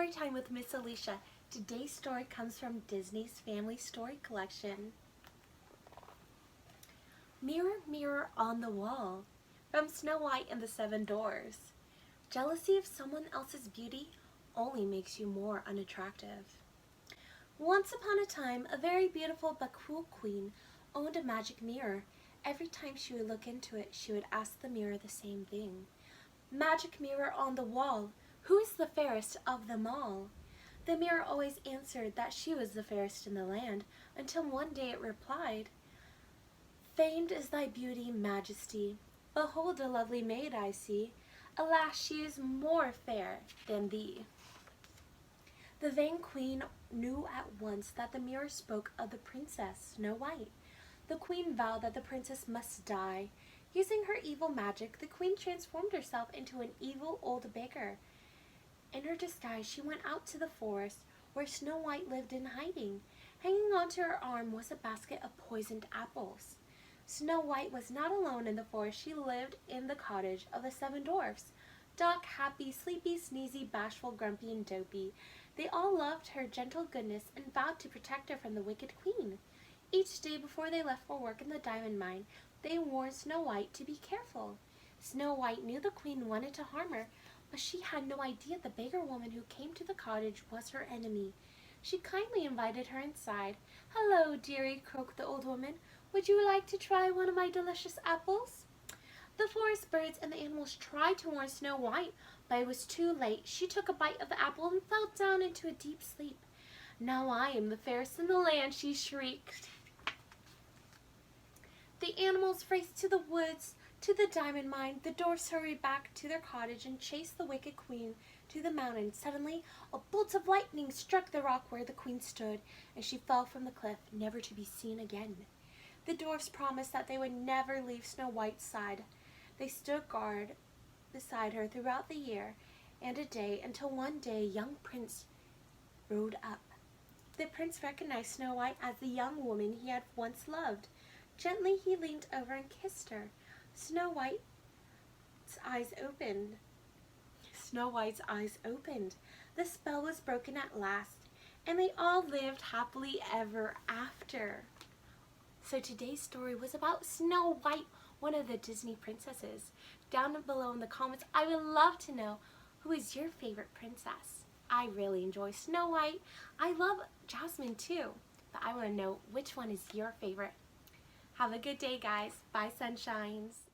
Storytime with Miss Alicia. Today's story comes from Disney's Family Story Collection. Mirror, mirror on the wall, from Snow White and the Seven Dwarfs. Jealousy of someone else's beauty only makes you more unattractive. Once upon a time, a very beautiful but cruel queen owned a magic mirror. Every time she would look into it, she would ask the mirror the same thing. Magic mirror on the wall, who is the fairest of them all? The mirror always answered that she was the fairest in the land, until one day it replied, Famed is thy beauty, majesty. Behold a lovely maid I see. Alas, she is more fair than thee. The vain queen knew at once that the mirror spoke of the princess, Snow White. The queen vowed that the princess must die. Using her evil magic, the queen transformed herself into an evil old beggar. In her disguise, she went out to the forest where Snow White lived in hiding. Hanging onto her arm was a basket of poisoned apples. Snow White was not alone in the forest. She lived in the cottage of the Seven Dwarfs. Duck, Happy, Sleepy, Sneezy, Bashful, Grumpy, and Dopey. They all loved her gentle goodness and vowed to protect her from the wicked queen. Each day before they left for work in the diamond mine, they warned Snow White to be careful. Snow White knew the queen wanted to harm her, but she had no idea the beggar woman who came to the cottage was her enemy. She kindly invited her inside. Hello, dearie, croaked the old woman. Would you like to try one of my delicious apples? The forest birds and the animals tried to warn Snow White, but it was too late. She took a bite of the apple and fell down into a deep sleep. Now I am the fairest in the land, she shrieked. The animals raced to the woods, to the diamond mine. The dwarfs hurried back to their cottage and chased the wicked queen to the mountain. Suddenly, a bolt of lightning struck the rock where the queen stood, and she fell from the cliff, never to be seen again. The dwarfs promised that they would never leave Snow White's side. They stood guard beside her throughout the year and a day, until one day a young prince rode up. The prince recognized Snow White as the young woman he had once loved. Gently he leaned over and kissed her. Snow White's eyes opened. The spell was broken at last, and they all lived happily ever after. So today's story was about Snow White, one of the Disney princesses. Down below in the comments, I would love to know, who is your favorite princess? I really enjoy Snow White. I love Jasmine too, but I want to know which one is your favorite. Have a good day, guys. Bye, sunshines.